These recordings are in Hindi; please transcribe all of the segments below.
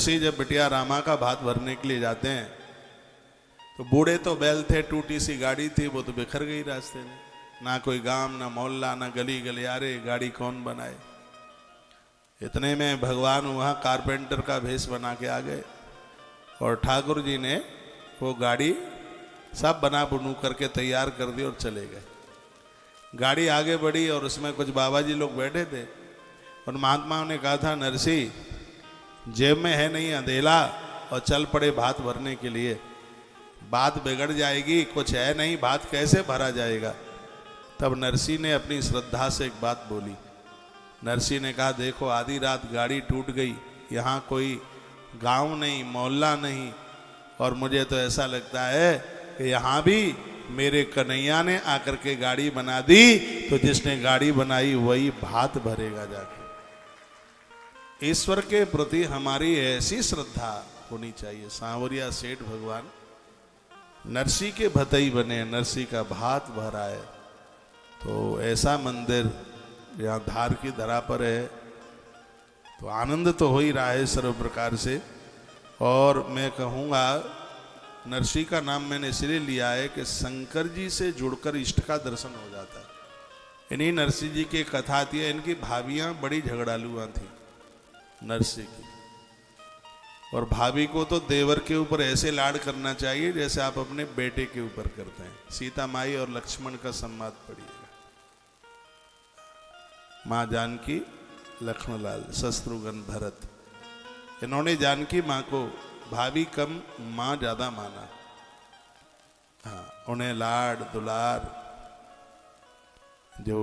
जब बिटिया रामा का भात भरने के लिए जाते हैं तो बूढ़े तो बैल थे, टूटी सी गाड़ी थी, वो तो बिखर गई रास्ते में। ना कोई गांव, ना मोहल्ला, ना गली गलियारे, गाड़ी कौन बनाए। इतने में भगवान वहाँ कारपेंटर का भेष बना के आ गए और ठाकुर जी ने वो गाड़ी सब बना बुनू करके तैयार कर दी और चले गए। गाड़ी आगे बढ़ी और उसमें कुछ बाबा जी लोग बैठे थे और महात्माओं ने कहा था, नरसी जेब में है नहीं अंधेला और चल पड़े भात भरने के लिए, बात बिगड़ जाएगी, कुछ है नहीं, भात कैसे भरा जाएगा। तब नरसी ने अपनी श्रद्धा से एक बात बोली। नरसी ने कहा, देखो आधी रात गाड़ी टूट गई, यहाँ कोई गांव नहीं, मोहल्ला नहीं, और मुझे तो ऐसा लगता है कि यहाँ भी मेरे कन्हैया ने आकर के गाड़ी बना दी, तो जिसने गाड़ी बनाई वही भात भरेगा जाके। ईश्वर के प्रति हमारी ऐसी श्रद्धा होनी चाहिए। सांवरिया सेठ भगवान नरसी के भतई बने, नरसी का भात भराए। तो ऐसा मंदिर यहाँ धार की धरा पर है, तो आनंद तो हो ही रहा है सर्व प्रकार से। और मैं कहूँगा, नरसी का नाम मैंने इसलिए लिया है कि शंकर जी से जुड़कर इष्ट का दर्शन हो जाता है। इन्हीं नरसी जी की कथा आती है। इनकी भाभियाँ बड़ी झगड़ालुआ थी नरसी की, और भाभी को तो देवर के ऊपर ऐसे लाड करना चाहिए जैसे आप अपने बेटे के ऊपर करते हैं। सीता माई और लक्ष्मण का संवाद पढ़िएगा। माँ जानकी, लक्ष्मणलाल, शत्रुघ्न, भरत, इन्होंने जानकी माँ को भाभी कम, माँ ज्यादा माना। हाँ, उन्हें लाड दुलार जो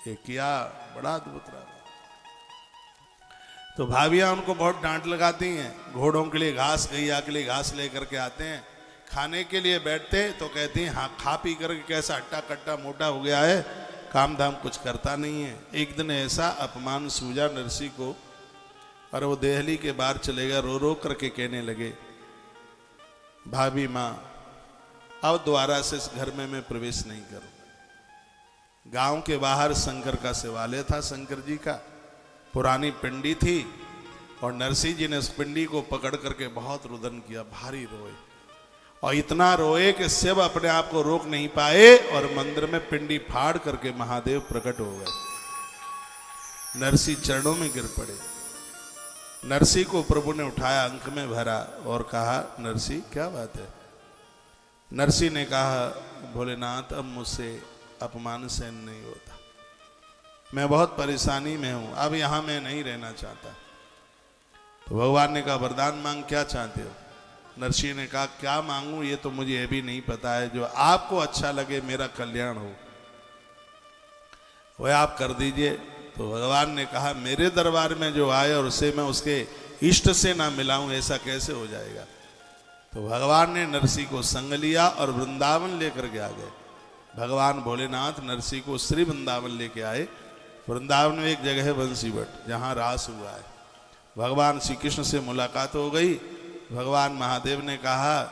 ये किया, बड़ा अद्भुत रहा। तो भाभियां उनको बहुत डांट लगाती हैं। घोड़ों के लिए घास, गैया के लिए घास लेकर के आते हैं, खाने के लिए बैठते तो कहती हैं, हाँ खा पी करके कैसा हट्टा कट्टा मोटा हो गया है, काम धाम कुछ करता नहीं है। एक दिन ऐसा अपमान सूझा नरसी को, और वो देहली के बाहर चले गए, रो रो करके कहने लगे, भाभी माँ अब दोबारा से इस घर में मैं प्रवेश नहीं करूँगा। गांव के बाहर शंकर का शिवालय था, शंकर जी का पुरानी पिंडी थी, और नरसी जी ने उस पिंडी को पकड़ करके बहुत रुदन किया, भारी रोए, और इतना रोए कि शिव अपने आप को रोक नहीं पाए और मंदिर में पिंडी फाड़ करके महादेव प्रकट हो गए। नरसी चरणों में गिर पड़े। नरसी को प्रभु ने उठाया, अंक में भरा और कहा, नरसी क्या बात है। नरसी ने कहा, भोलेनाथ अब मुझसे अपमान सहन नहीं होता, मैं बहुत परेशानी में हूं, अब यहां मैं नहीं रहना चाहता। तो भगवान ने कहा, वरदान मांग, क्या चाहते हो। नरसी ने कहा, क्या मांगू ये तो मुझे ये भी नहीं पता है, जो आपको अच्छा लगे, मेरा कल्याण हो वह आप कर दीजिए। तो भगवान ने कहा, मेरे दरबार में जो आए और उसे मैं उसके इष्ट से ना मिलाऊं, ऐसा कैसे हो जाएगा। तो भगवान ने नरसी को संग लिया और वृंदावन लेकर के आ गए। भगवान भोलेनाथ नरसी को श्री वृंदावन लेके आए। वृंदावन में एक जगह है बंसीवट, जहाँ रास हुआ है। भगवान श्री कृष्ण से मुलाकात हो गई। भगवान महादेव ने कहा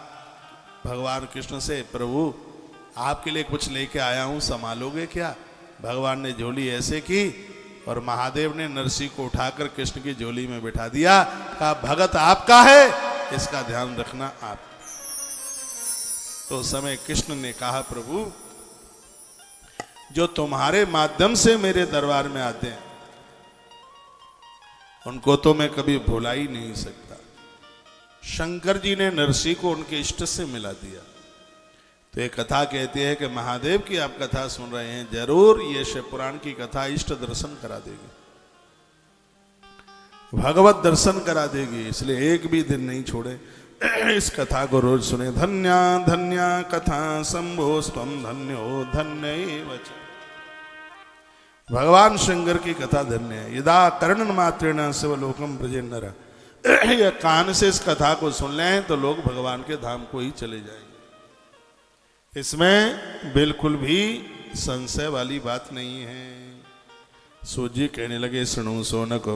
भगवान कृष्ण से, प्रभु आपके लिए कुछ लेके आया हूँ, संभालोगे क्या। भगवान ने झोली ऐसे की और महादेव ने नरसी को उठाकर कृष्ण की झोली में बिठा दिया। कहा, भगत आपका है, इसका ध्यान रखना आप। तो उस समय कृष्ण ने कहा, प्रभु जो तुम्हारे माध्यम से मेरे दरबार में आते हैं उनको तो मैं कभी भुला ही नहीं सकता। शंकर जी ने नरसी को उनके इष्ट से मिला दिया। तो एक कथा कहती है कि महादेव की आप कथा सुन रहे हैं, जरूर ये शिव पुराण की कथा इष्ट दर्शन करा देगी, भगवत दर्शन करा देगी। इसलिए एक भी दिन नहीं छोड़े, इस कथा को रोज सुने। धन्या धन्या कथा शंभो स्वम धन्यो धन्य। भगवान शंकर की कथा धन्य है। यदा कर्णन मात्रेण शिवलोकम ब्रजे नर। यह कान से इस कथा को सुन लें तो लोग भगवान के धाम को ही चले जाएंगे। इसमें बिल्कुल भी संशय वाली बात नहीं है। सूजी कहने लगे, सुनो सोनक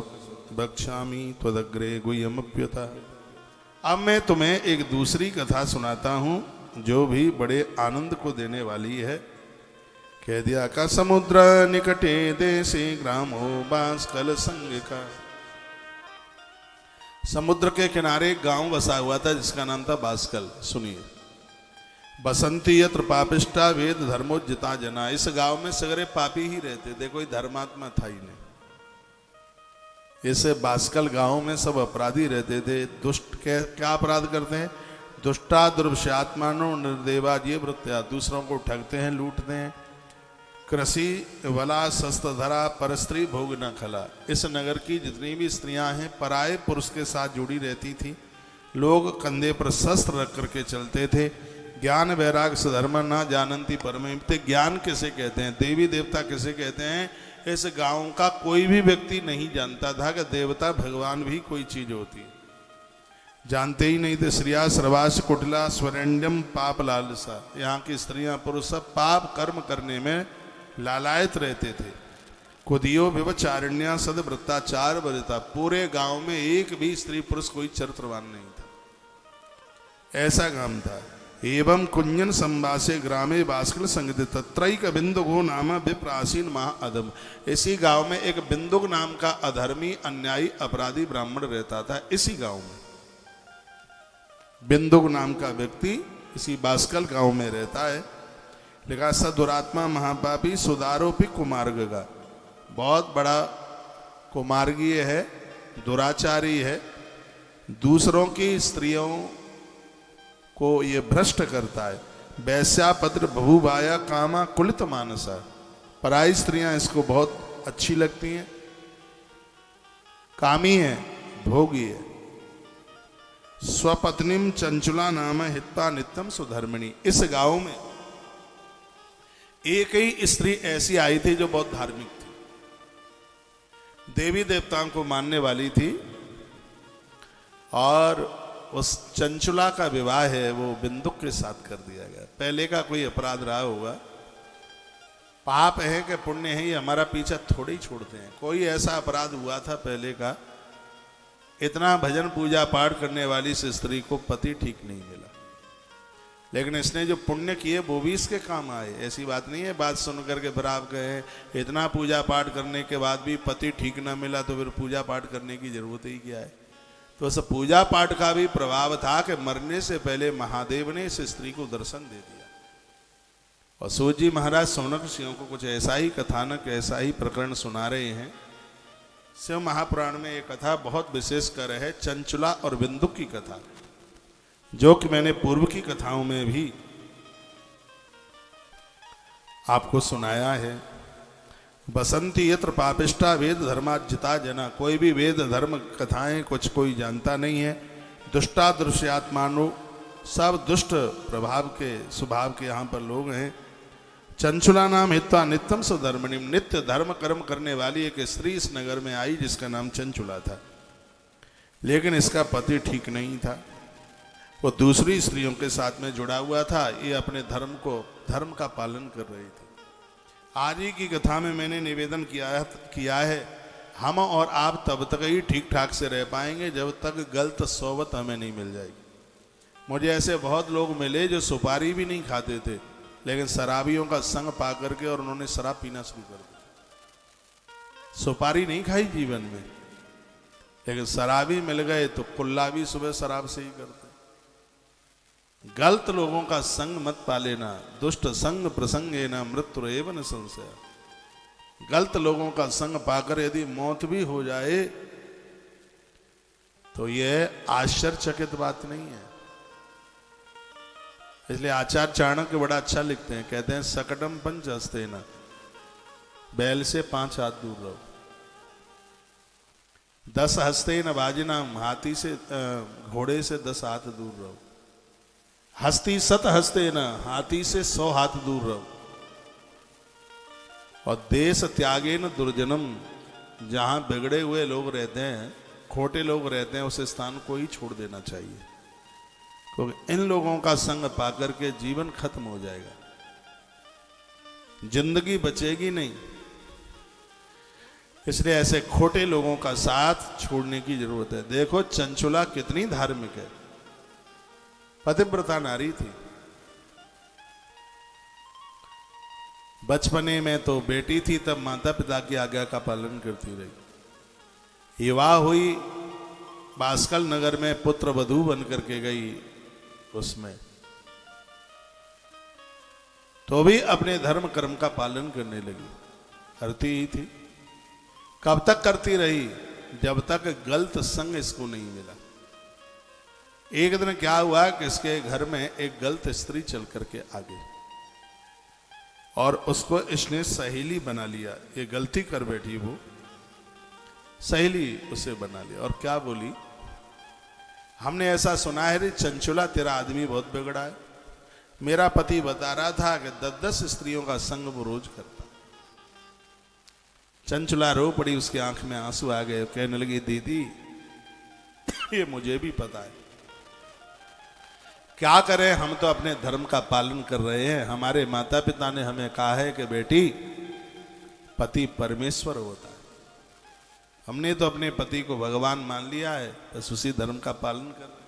बक्षामी त्वदग्रे गुह्यमप्यता। अब मैं तुम्हें एक दूसरी कथा सुनाता हूं जो भी बड़े आनंद को देने वाली है। कह दिया, का समुद्र निकटे देशे ग्रामो बांस कल संग का। समुद्र के किनारे एक गांव बसा हुआ था जिसका नाम था बास्कल। सुनिए, बसंती यत्र पापिष्टा वेद धर्मोज्जिता जना। इस गांव में सगरे पापी ही रहते थे, कोई धर्मात्मा था ही नहीं। इस बास्कल गांव में सब अपराधी रहते थे। दुष्ट क्या अपराध करते हैं? दुष्टा दुर्वश्यात्मानो निर्देवा ये वृत्या, दूसरों को ठगते हैं, लूटते हैं। कृषि वला शस्त्रधरा परस्त्री भोग न खला। इस नगर की जितनी भी स्त्रियां हैं पराये पुरुष के साथ जुड़ी रहती थी। लोग कंधे पर शस्त्र रख करके चलते थे। ज्ञान वैराग सधर्म न जानंती परमेप्ते। ज्ञान किसे कहते हैं, देवी देवता किसे कहते हैं, इस गांव का कोई भी व्यक्ति नहीं जानता था कि देवता भगवान भी कोई चीज होती है। जानते ही नहीं थे। श्रिया सर्वास कुटिला स्वरेण्यम पाप लालसा। यहाँ की स्त्रियां पुरुष सब पाप कर्म करने में लालायत रहते थे। कुदियो व्यवचारिण्या सदवृत्ताचार बरता। पूरे गांव में एक भी स्त्री पुरुष कोई चरित्रवान नहीं था, ऐसा गांव था। एवं कुंजन संवासे ग्रामे बास्कल संगत तत्रैक बिंदुगो नाम विप्रासीन महाअधम। इसी गांव में एक बिंदुक नाम का अधर्मी अन्यायी अपराधी ब्राह्मण रहता था। इसी गांव में बिंदुक नाम का व्यक्ति इसी बास्कल गांव में रहता है। लिखा स दुरात्मा महापापी सुदारोपी कुमार्ग का। बहुत बड़ा कुमार्गीय है, दुराचारी है, दूसरों की स्त्रियों को ये भ्रष्ट करता है। वैश्यापत्र बहुबाया कामा कुलित मानसा। पराई स्त्रियां इसको बहुत अच्छी लगती हैं, कामी है, भोगी है। स्वपत्नीम चंचुला नाम हित्वा नित्यम सुधर्मिणी। इस गांव में एक ही स्त्री ऐसी आई थी जो बहुत धार्मिक थी, देवी देवताओं को मानने वाली थी, और उस चंचुला का विवाह है वो बिंदुक के साथ कर दिया गया। पहले का कोई अपराध रहा होगा, पाप है कि पुण्य है ये हमारा पीछा थोड़े ही छोड़ते हैं। कोई ऐसा अपराध हुआ था पहले का, इतना भजन पूजा पाठ करने वाली इस स्त्री को पति ठीक नहीं मिला, लेकिन इसने जो पुण्य किए वो भी इसके काम आए। ऐसी बात नहीं है बात सुन करके फिर आप कहें इतना पूजा पाठ करने के बाद भी पति ठीक ना मिला तो फिर पूजा पाठ करने की जरूरत ही क्या है। तो उस पूजा पाठ का भी प्रभाव था कि मरने से पहले महादेव ने इस स्त्री को दर्शन दे दिया। और सूत जी महाराज सौनक ऋषियों को कुछ ऐसा ही कथानक, ऐसा ही प्रकरण सुना रहे हैं। शिव महापुराण में एक कथा बहुत विशेष कर है, चंचुला और बिंदुक की कथा, जो कि मैंने पूर्व की कथाओं में भी आपको सुनाया है। बसंती यत्र पापिष्टा वेद धर्माज्जिता जना। कोई भी वेद धर्म कथाएं कुछ कोई जानता नहीं है। दुष्टा दृश्यात्मानो, सब दुष्ट प्रभाव के स्वभाव के यहाँ पर लोग हैं। चंचुला नाम हित्वा नित्यम सुधर्मिणी। नित्य धर्म कर्म करने वाली एक स्त्री इस नगर में आई जिसका नाम चंचुला था, लेकिन इसका पति ठीक नहीं था, वो दूसरी स्त्रियों के साथ में जुड़ा हुआ था। ये अपने धर्म का पालन कर रही थी। आज ही की कथा में मैंने निवेदन किया है, हम और आप तब तक ही ठीक ठाक से रह पाएंगे जब तक गलत सोबत हमें नहीं मिल जाएगी। मुझे ऐसे बहुत लोग मिले जो सुपारी भी नहीं खाते थे, लेकिन शराबियों का संग पा करके और उन्होंने शराब पीना शुरू कर दिया। सुपारी नहीं खाई जीवन में, लेकिन शराबी मिल गए तो कुल्ला भी सुबह शराब से ही करते। गलत लोगों का संग मत पा लेना। दुष्ट संग प्रसंगे न मृत्यु एवं संशय। गलत लोगों का संग पाकर यदि मौत भी हो जाए तो यह आश्चर्यचकित बात नहीं है। इसलिए आचार्य चाणक्य बड़ा अच्छा लिखते हैं, कहते हैं सकटम पंच हस्ते न, बैल से 5 हाथ दूर रहो। 10 हस्ते न बाजिनाम, हाथी से घोड़े से 10 हाथ दूर रहो। हस्ती 7 हस्ते न, हाथी से 100 हाथ दूर रहो। और देश त्यागे न दुर्जनम, जहां बिगड़े हुए लोग रहते हैं, खोटे लोग रहते हैं, उस स्थान को ही छोड़ देना चाहिए, क्योंकि इन लोगों का संग पाकर के जीवन खत्म हो जाएगा, जिंदगी बचेगी नहीं। इसलिए ऐसे खोटे लोगों का साथ छोड़ने की जरूरत है। देखो चंचुला कितनी धार्मिक है, पतिव्रता नारी थी। बचपने में तो बेटी थी, तब माता पिता की आज्ञा का पालन करती रही। युवा हुई बास्कल नगर में पुत्र वधू बन करके गई, उसमें तो भी अपने धर्म कर्म का पालन करने लगी, करती ही थी। कब तक करती रही? जब तक गलत संग इसको नहीं मिला। एक दिन क्या हुआ कि इसके घर में एक गलत स्त्री चल करके आ गई और उसको इसने सहेली बना लिया। ये गलती कर बैठी, वो सहेली उसे बना लिया। और क्या बोली, हमने ऐसा सुना है रे चंचुला, तेरा आदमी बहुत बिगड़ा है। मेरा पति बता रहा था कि 10-10 स्त्रियों का संग वो रोज करता। चंचुला रो पड़ी, उसकी आंख में आंसू आ गए। कहने लगी, दीदी ये मुझे भी पता है, क्या करें, हम तो अपने धर्म का पालन कर रहे हैं। हमारे माता पिता ने हमें कहा है कि बेटी पति परमेश्वर होता है। हमने तो अपने पति को भगवान मान लिया है, बस उसी धर्म का पालन कर रहे हैं।